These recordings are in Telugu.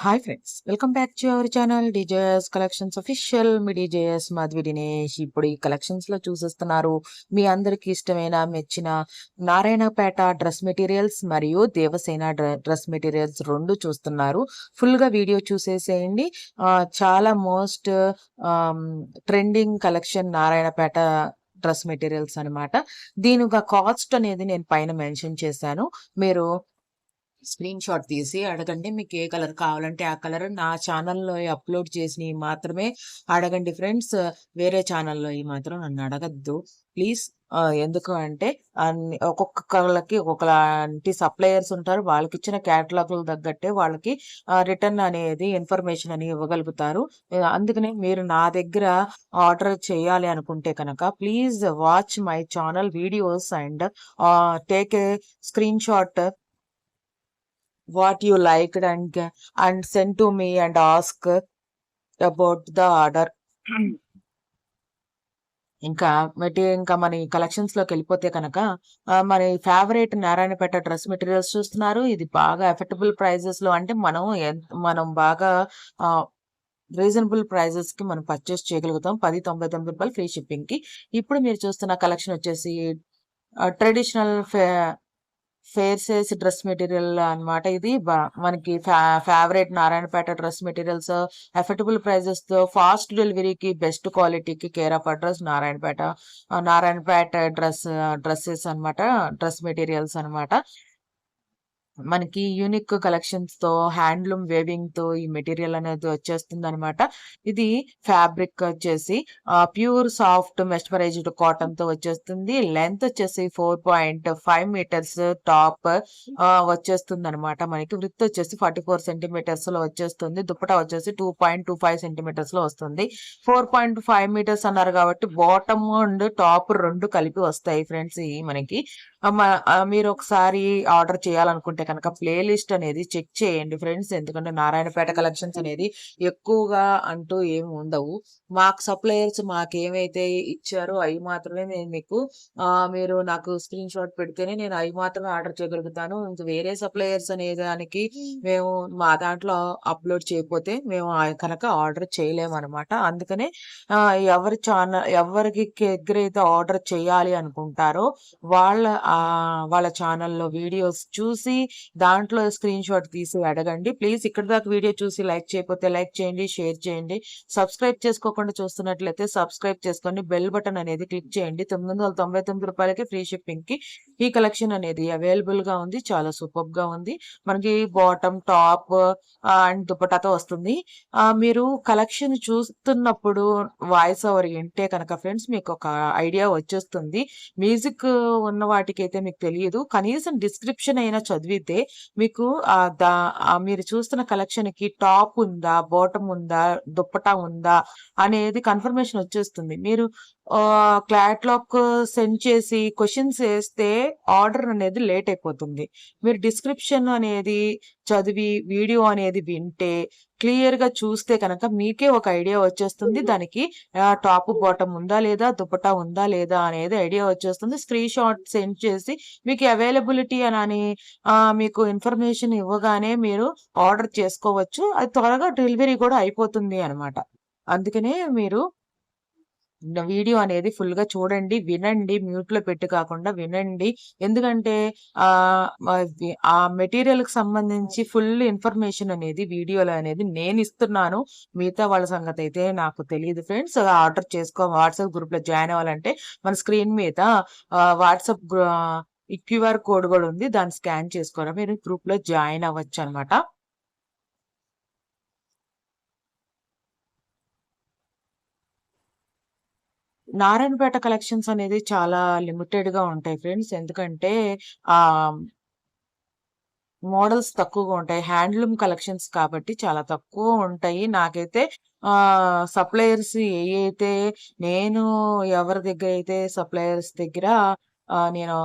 Hi friends, welcome back to our channel DJS collections official. Me DJS Madhavi Dinesh. ఇప్పుడు ఈ కలెక్షన్స్ లో చూసేస్తున్నారు మీ అందరికి ఇష్టమైన మెచ్చిన నారాయణపేట డ్రెస్ మెటీరియల్స్ మరియు దేవసేన డ్రెస్ మెటీరియల్స్ రెండు చూస్తున్నారు. ఫుల్ గా వీడియో చూసేసేయండి. చాలా most trending collection Narayanpet dress materials అనమాట. దీని కాస్ట్ అనేది నేను పైన మెన్షన్ చేశాను. మీరు స్క్రీన్ షాట్ తీసి అడగండి. మీకు ఏ కలర్ కావాలంటే ఆ కలర్. నా ఛానల్లో అప్లోడ్ చేసినవి మాత్రమే అడగండి ఫ్రెండ్స్. వేరే ఛానల్లో మాత్రం నన్ను అడగద్దు ప్లీజ్. ఎందుకు అంటే ఒక్కొక్కళ్ళకి ఒక్కొక్కలాంటి సప్లయర్స్ ఉంటారు. వాళ్ళకి ఇచ్చిన క్యాటలాగులు తగ్గట్టే వాళ్ళకి రిటర్న్ అనేది ఇన్ఫర్మేషన్ అని ఇవ్వగలుగుతారు. అందుకనే మీరు నా దగ్గర ఆర్డర్ చేయాలి అనుకుంటే కనుక please watch my channel videos and take a screen shot what you liked and send to me and ask about the order. ఇంకా మన కలెక్షన్స్ లోకి వెళ్ళిపోతే కనుక మన ఫేవరెట్ నారాయణపేట డ్రెస్ మెటీరియల్స్ చూస్తున్నారు. ఇది బాగా అఫోర్డబుల్ ప్రైజెస్ లో, అంటే మనం బాగా రీజనబుల్ ప్రైజెస్ కి మనం పర్చేస్ చేయగలుగుతాం. 10.99 రూపాయలు ఫ్రీ షిప్పింగ్ కి. ఇప్పుడు మీరు చూస్తున్న కలెక్షన్ వచ్చేసి traditional fair size dress material అన్నమాట. ఇది మనకి favourite Narayanpet dress materials affordable prices తో ఫాస్ట్ డెలివరీకి బెస్ట్ క్వాలిటీకి care of address Narayanpet dresses అన్నమాట. డ్రెస్ మెటీరియల్స్ అన్నమాట. మనకి యూనిక్ కలెక్షన్స్ తో హ్యాండ్లూమ్ వేవింగ్ తో ఈ మెటీరియల్ అనేది వచ్చేస్తుంది అనమాట. ఇది ఫ్యాబ్రిక్ వచ్చేసి ప్యూర్ సాఫ్ట్ మెస్మరైజ్డ్ కాటన్ తో వచ్చేస్తుంది. లెంత్ వచ్చేసి 4.5 మీటర్స్ టాప్ వచ్చేస్తుంది అనమాట. మనకి విడ్త్ వచ్చేసి 44 సెంటీమీటర్స్ లో వచ్చేస్తుంది. దుపట్టా వచ్చేసి 2.25 సెంటీమీటర్స్ లో వస్తుంది. 4.5 మీటర్స్ అన్నారు కాబట్టి బాటమ్ అండ్ టాప్ రెండు కలిపి వస్తాయి ఫ్రెండ్స్. మనకి మీరు ఒకసారి ఆర్డర్ చేయాలనుకుంటే కనుక ప్లేలిస్ట్ అనేది చెక్ చేయండి ఫ్రెండ్స్. ఎందుకంటే నారాయణపేట కలెక్షన్స్ అనేది ఎక్కువగా అంటూ ఏమి ఉండవు. మాకు సప్లయర్స్ మాకేమైతే ఇచ్చారో అవి మాత్రమే నేను మీకు మీరు నాకు స్క్రీన్ షాట్ పెడితేనే నేను అవి మాత్రమే ఆర్డర్ చేయగలుగుతాను. వేరే సప్లయర్స్ అనే దానికి మేము మా దాంట్లో అప్లోడ్ చేయకపోతే మేము కనుక ఆర్డర్ చేయలేము అనమాట. అందుకనే ఎవరికి దగ్గర అయితే ఆర్డర్ చేయాలి అనుకుంటారో వాళ్ళ ఛానల్లో వీడియోస్ చూసి దాంట్లో స్క్రీన్ షాట్ తీసి అడగండి ప్లీజ్. ఇక్కడ దాకా వీడియో చూసి లైక్ చేయకపోతే లైక్ చేయండి, షేర్ చేయండి. సబ్స్క్రైబ్ చేసుకోకుండా చూస్తున్నట్లయితే సబ్స్క్రైబ్ చేసుకోండి. బెల్ బటన్ అనేది క్లిక్ చేయండి. 999 రూపాయలకి ఫ్రీ షిప్పింగ్ కి ఈ కలెక్షన్ అనేది అవైలబుల్ గా ఉంది. చాలా సూపర్ గా ఉంది. మనకి బాటమ్ టాప్ అండ్ దుపట్టాతో వస్తుంది. మీరు కలెక్షన్ చూస్తున్నప్పుడు వాయిస్ ఓవర్ వింటే కనుక ఫ్రెండ్స్ మీకు ఒక ఐడియా వచ్చేస్తుంది. మ్యూజిక్ ఉన్న వాటికి అయితే మీకు తెలియదు. కనీసం డిస్క్రిప్షన్ అయినా చదివితే మీకు మీరు చూస్తున్న కలెక్షన్ కి టాప్ ఉందా, బాటమ్ ఉందా, దుప్పటా ఉందా అనేది కన్ఫర్మేషన్ వచ్చేస్తుంది. మీరు క్లాట్లాగ్ సెండ్ చేసి క్వశ్చన్స్ వేస్తే ఆర్డర్ అనేది లేట్ అయిపోతుంది. మీరు డిస్క్రిప్షన్ అనేది చదివి వీడియో అనేది వింటే క్లియర్ గా చూస్తే కనుక మీకే ఒక ఐడియా వచ్చేస్తుంది. దానికి టాప్ బాటమ్ ఉందా లేదా, దుపట్టా ఉందా లేదా అనేది ఐడియా వచ్చేస్తుంది. స్క్రీన్ షాట్ సెండ్ చేసి మీకు అవైలబిలిటీ అని మీకు ఇన్ఫర్మేషన్ ఇవ్వగానే మీరు ఆర్డర్ చేసుకోవచ్చు. అది త్వరగా డెలివరీ కూడా అయిపోతుంది అనమాట. అందుకనే మీరు వీడియో అనేది ఫుల్ గా చూడండి, వినండి. మ్యూట్ లో పెట్టి కాకుండా వినండి. ఎందుకంటే ఆ మెటీరియల్ కి సంబంధించి ఫుల్ ఇన్ఫర్మేషన్ అనేది వీడియోలో అనేది నేను ఇస్తున్నాను. మిగతా వాళ్ళ సంగతి అయితే నాకు తెలియదు ఫ్రెండ్స్. ఆర్డర్ వాట్సాప్ గ్రూప్ లో జాయిన్ అవ్వాలంటే మన స్క్రీన్ మీద వాట్సాప్ క్యూఆర్ కోడ్ కూడా ఉంది. దాన్ని స్కాన్ చేసుకోరా మీరు గ్రూప్ లో జాయిన్ అవ్వచ్చు అనమాట. నారాయణపేట కలెక్షన్స్ అనేది చాలా లిమిటెడ్ గా ఉంటాయి ఫ్రెండ్స్. ఎందుకంటే ఆ మోడల్స్ తక్కువగా ఉంటాయి. హ్యాండ్లూమ్ కలెక్షన్స్ కాబట్టి చాలా తక్కువ ఉంటాయి. నాకైతే సప్లయర్స్ అయితే నేను ఎవరి దగ్గర అయితే సప్లయర్స్ దగ్గర నేను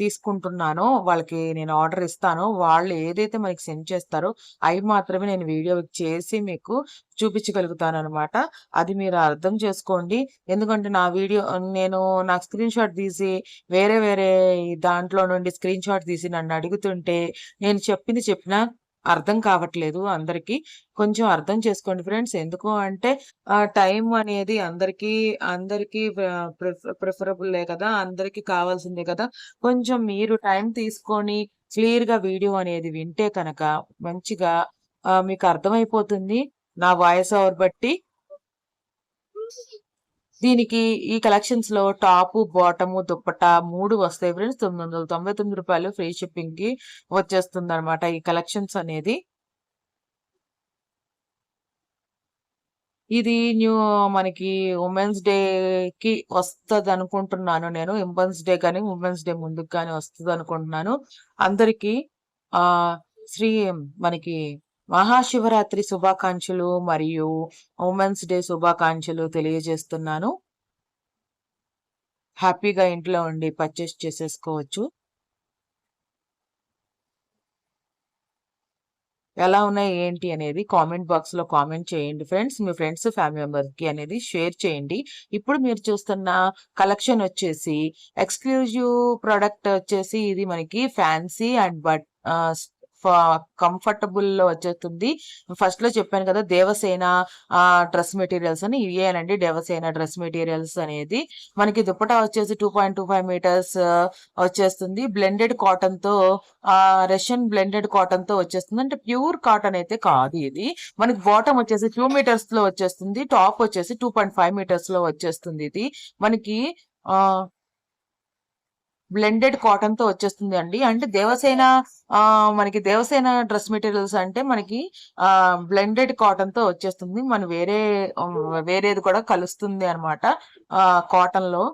తీసుకుంటున్నానో వాళ్ళకి నేను ఆర్డర్ ఇస్తానో వాళ్ళు ఏదైతే మనకి సెండ్ చేస్తారో అవి మాత్రమే నేను వీడియో చేసి మీకు చూపించగలుగుతాను అనమాట. అది మీరు అర్థం చేసుకోండి. ఎందుకంటే నాకు స్క్రీన్ షాట్ తీసి వేరే దాంట్లో నుండి స్క్రీన్ షాట్ తీసి నన్ను అడుగుతుంటే నేను చెప్పింది చెప్పినా అర్థం కావట్లేదు అందరికి. కొంచెం అర్థం చేసుకోండి ఫ్రెండ్స్. ఎందుకు అంటే టైం అనేది అందరికీ ప్రిఫరబులే కదా! అందరికి కావాల్సిందే కదా! కొంచెం మీరు టైం తీసుకొని క్లియర్‌గా వీడియో అనేది వింటే కనుక మంచిగా మీకు అర్థమైపోతుంది. నా వాయిస్ ఓవర్ బట్టి. దీనికి ఈ కలెక్షన్స్‌లో టాపు, బాటము, దుప్పట్టా 3 వస్తాయి ఫ్రెండ్స్. రూ. 999 ఫ్రీ షిప్పింగ్‌కి వచ్చేస్తుందనమాట ఈ కలెక్షన్స్ అనేది. ఇది మనకి ఉమెన్స్ డేకి వస్తదనుకుంటున్నాను నేను. ఉమెన్స్ డే కానీ, ఉమెన్స్ డే ముందుకు గాని వస్తదనుకుంటున్నాను. అందరికీ ఆహ్, శ్రీ మనకి మహాశివరాత్రి శుభాకాంక్షలు మరియు ఉమెన్స్ డే శుభాకాంక్షలు తెలియజేస్తున్నాను. హ్యాపీగా ఇంట్లో ఉండి పర్చేస్ చేసేసుకోవచ్చు. ఎలా ఉన్నాయి ఏంటి అనేది కామెంట్ బాక్స్‌లో కామెంట్ చేయండి ఫ్రెండ్స్. మీ ఫ్రెండ్స్, ఫ్యామిలీ మెంబర్స్‌కి అనేది షేర్ చేయండి. ఇప్పుడు మీరు చూస్తున్న కలెక్షన్ వచ్చేసి ఎక్స్‌క్లూజివ్ ప్రొడక్ట్ వచ్చేసి ఇది మనకి ఫ్యాన్సీ అండ్ ఆహ్, ఫ కంఫర్టబుల్‌లో వచ్చేస్తుంది. ఫస్ట్‌లో చెప్పాను కదా! దేవసేన డ్రెస్ మెటీరియల్స్ అని ఇయేనండి దేవసేన డ్రెస్ మెటీరియల్స్ అనేది. మనకి దుపట్టా వచ్చేసి 2.25 మీటర్స్ వచ్చేస్తుంది. బ్లెండెడ్ కాటన్‌తో రష్యన్ బ్లెండెడ్ కాటన్‌తో వచ్చేస్తుంది. అంటే ప్యూర్ కాటన్ అయితే కాదు ఇది. మనకి బాటమ్ వచ్చేసి 2 మీటర్స్‌లో వచ్చేస్తుంది. టాప్ వచ్చేసి 2.5 మీటర్స్‌లో వచ్చేస్తుంది ఇది. మనకి ఆహ్, బ్లెండెడ్ కాటన్‌తో వచ్చేస్తుంది అండి. అంటే మనకి దేవసేన డ్రెస్ మెటీరియల్స్ అంటే మనకి బ్లెండెడ్ కాటన్‌తో వచ్చేస్తుంది. మనం వేరేది కూడా కలుస్తుంది అన్నమాట కాటన్‌లో.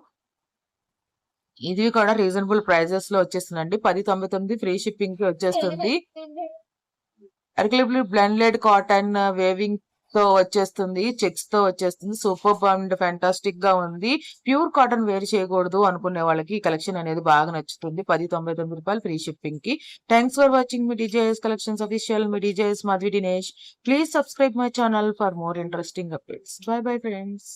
ఇది కూడా రీజనబుల్ ప్రైజెస్‌లో వచ్చేస్తుందండి. 10.99 ఫ్రీ షిప్పింగ్‌కి వచ్చేస్తుంది. అరకులబుల్ బ్లెండెడ్ కాటన్ వేవింగ్‌తో వచ్చేస్తుంది. చెక్స్‌తో వచ్చేస్తుంది. సూపర్బ్ అండ్ ఫాంటాస్టిక్‌గా ఉంది. ప్యూర్ కాటన్ వేర్ చేయకూడదు అనుకునే వాళ్ళకి ఈ కలెక్షన్ అనేది బాగా నచ్చుతుంది. రూ. 10.99 ఫ్రీ షిప్పింగ్‌కి. థాంక్స్ ఫర్ వాచింగ్ మీ డీజేఎస్ కలెక్షన్స్ అఫీషియల్. మీ DJS Madhavi Dinesh. Please subscribe my channel for more interesting updates. Bye bye friends.